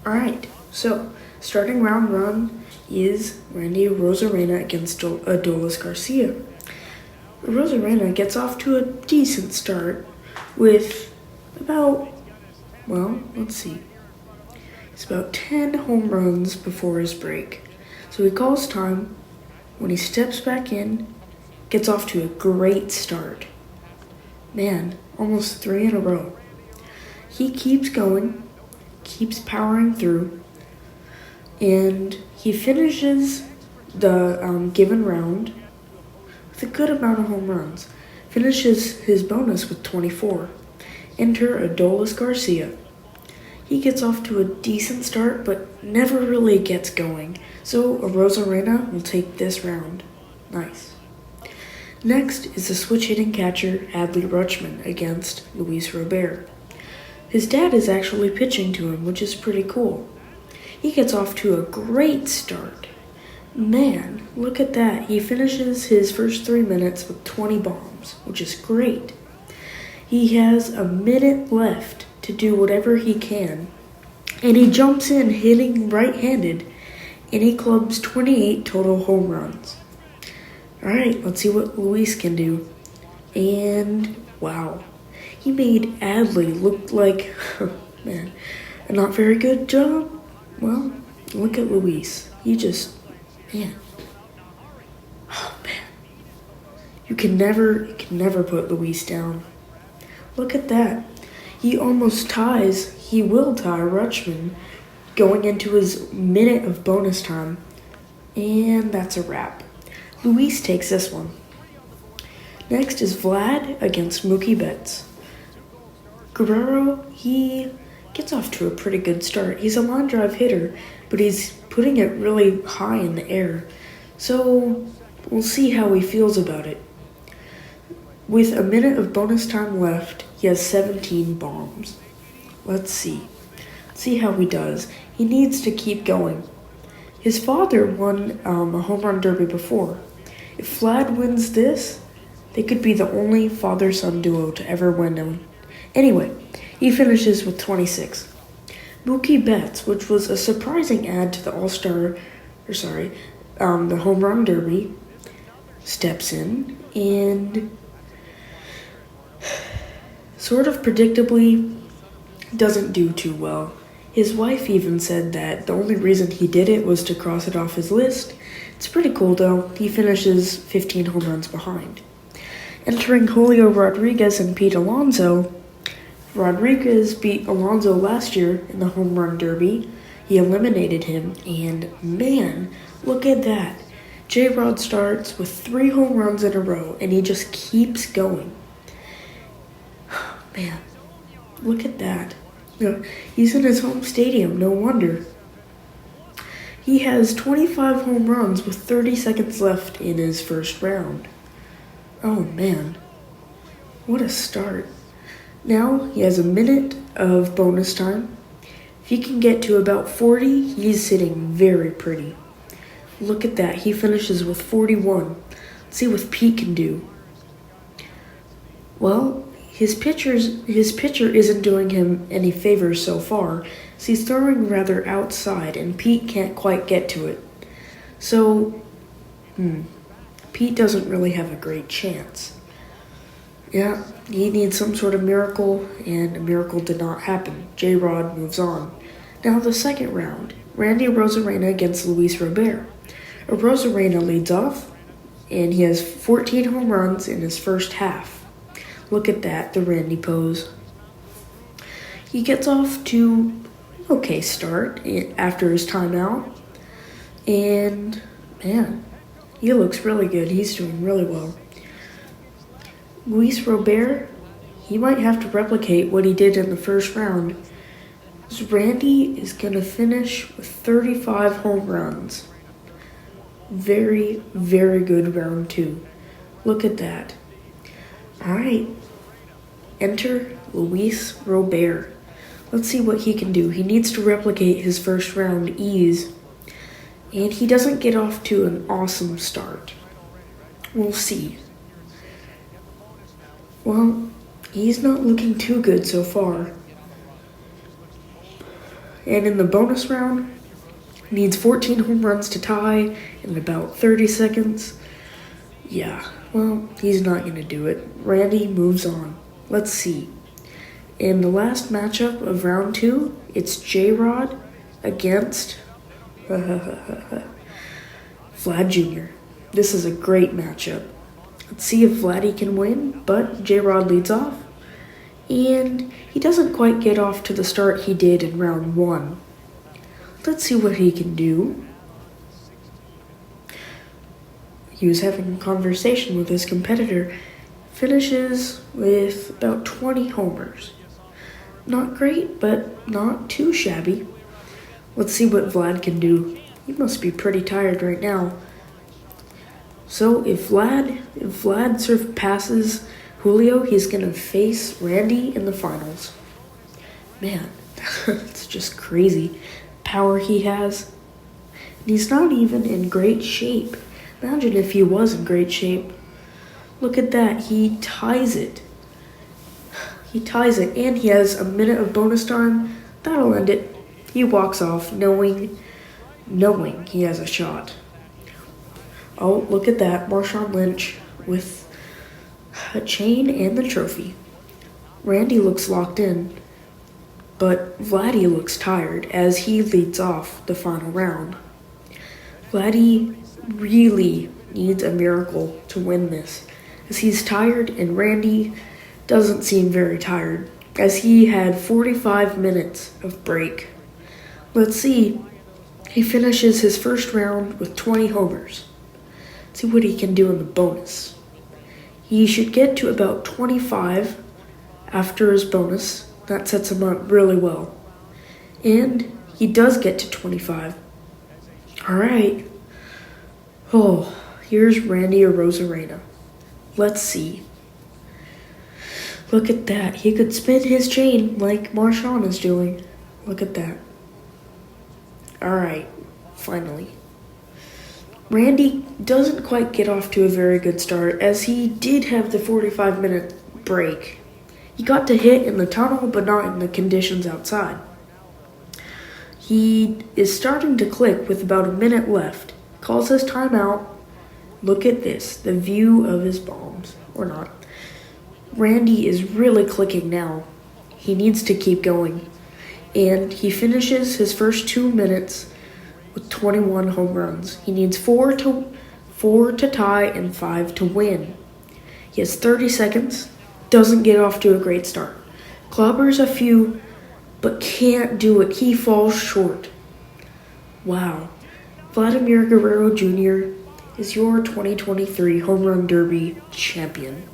Alright, so starting round one is Randy Rosarena against Adolis Garcia. Rosarena gets off to a decent start with it's about 10 home runs before his break. So he calls time. When he steps back in, gets off to a great start. Man, almost 3 in a row. He keeps going, keeps powering through, and he finishes the given round with a good amount of home runs. Finishes his bonus with 24. Enter Adolis Garcia. He gets off to a decent start, but never really gets going. So Rosarena will take this round. Nice. Next is the switch-hitting catcher Adley Rutschman against Luis Robert. His dad is actually pitching to him, which is pretty cool. He gets off to a great start. Man, look at that. He finishes his first 3 minutes with 20 bombs, which is great. He has a minute left to do whatever he can, and he jumps in hitting right-handed, and he clubs 28 total home runs. Alright, let's see what Luis can do. And wow, he made Adley look like, man, a not very good job. Well, look at Luis. Man. Oh man. You can never put Luis down. Look at that. He will tie Rutschman going into his minute of bonus time. And that's a wrap. Luis takes this one. Next is Vlad against Mookie Betts. Guerrero, he gets off to a pretty good start. He's a line drive hitter, but he's putting it really high in the air. So we'll see how he feels about it. With a minute of bonus time left, he has 17 bombs. Let's see. See how he does. He needs to keep going. His father won a home run derby before. If Vlad wins this, they could be the only father-son duo to ever win one. Anyway, he finishes with 26. Mookie Betts, which was a surprising add to the the home run derby, steps in and sort of predictably doesn't do too well. His wife even said that the only reason he did it was to cross it off his list. It's pretty cool though. He finishes 15 home runs behind. Entering Julio Rodriguez and Pete Alonso. Rodriguez beat Alonso last year in the home run derby. He eliminated him, and man, look at that. J-Rod starts with 3 home runs in a row, and he just keeps going. Man, look at that. He's in his home stadium, no wonder. He has 25 home runs with 30 seconds left in his first round. Oh man, what a start. Now he has a minute of bonus time. If he can get to about 40, he's sitting very pretty. Look at that, he finishes with 41. Let's see what Pete can do. Well, his pitcher isn't doing him any favors so far, so he's throwing rather outside, and Pete can't quite get to it. So, Pete doesn't really have a great chance. Yeah, he needs some sort of miracle, and a miracle did not happen. J-Rod moves on. Now the second round, Randy Rosarena against Luis Robert. Rosarena leads off, and he has 14 home runs in his first half. Look at that, the Randy pose. He gets off to an okay start after his timeout, and man, he looks really good. He's doing really well. Luis Robert, he might have to replicate what he did in the first round. Randy is going to finish with 35 home runs. Very, very good round 2. Look at that. Alright. Enter Luis Robert. Let's see what he can do. He needs to replicate his first round ease. And he doesn't get off to an awesome start. We'll see. Well, he's not looking too good so far. And in the bonus round, needs 14 home runs to tie in about 30 seconds. Yeah, well, he's not going to do it. Randy moves on. Let's see. In the last matchup of round 2, it's J-Rod against Vlad Jr. This is a great matchup. Let's see if Vladdy can win, but J-Rod leads off. And he doesn't quite get off to the start he did in round 1. Let's see what he can do. He was having a conversation with his competitor. Finishes with about 20 homers. Not great, but not too shabby. Let's see what Vlad can do. He must be pretty tired right now. So if Vlad surpasses Julio, he's going to face Randy in the finals. Man, it's just crazy. Power he has. And he's not even in great shape. Imagine if he was in great shape. Look at that. He ties it. He ties it, and he has a minute of bonus time. That'll end it. He walks off knowing he has a shot. Oh, look at that. Marshawn Lynch with a chain and the trophy. Randy looks locked in, but Vladdy looks tired as he leads off the final round. Vladdy really needs a miracle to win this, as he's tired and Randy doesn't seem very tired, as he had 45 minutes of break. Let's see. He finishes his first round with 20 homers. Let's see what he can do in the bonus. He should get to about 25 after his bonus. That sets him up really well. And he does get to 25. All right. Oh, here's Randy Arozarena. Let's see. Look at that. He could spin his chain like Marshawn is doing. Look at that. All right. Finally. Randy doesn't quite get off to a very good start, as he did have the 45-minute break. He got to hit in the tunnel, but not in the conditions outside. He is starting to click with about a minute left. Calls his timeout. Look at this, the view of his bombs, or not. Randy is really clicking now. He needs to keep going. And he finishes his first 2 minutes with 21 home runs. He needs 4 to tie and 5 to win. He has 30 seconds. Doesn't get off to a great start. Clobbers a few, but can't do it. He falls short. Wow. Vladimir Guerrero Jr. is your 2023 Home Run Derby champion.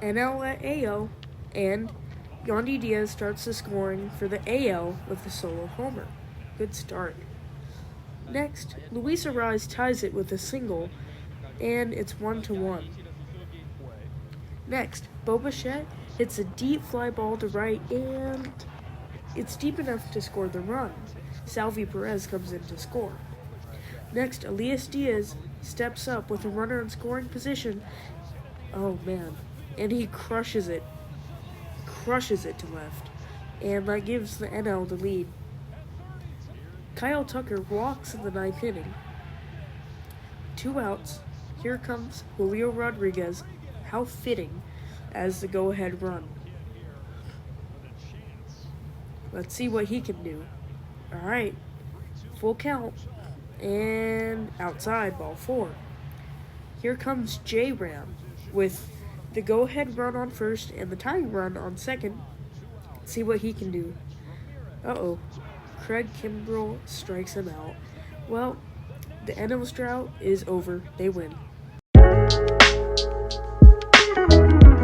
NL at AL, and Yandy Diaz starts the scoring for the AL with a solo homer. Good start. Next, Luis Arraez ties it with a single, and it's 1-1. Next, Bo Bichette hits a deep fly ball to right, and it's deep enough to score the run. Salvi Perez comes in to score. Next, Elias Diaz steps up with a runner in scoring position. Oh man, and he crushes it to left, and that gives the NL the lead. Kyle Tucker walks in the 9th inning. 2 outs. Here comes Julio Rodriguez. How fitting as the go-ahead run. Let's see what he can do. All right, full count, and outside, ball 4. Here comes J-Ram with the go-ahead run on first and the tying run on second. Let's see what he can do. Uh-oh. Craig Kimbrell strikes him out. Well, the NL's drought is over. They win.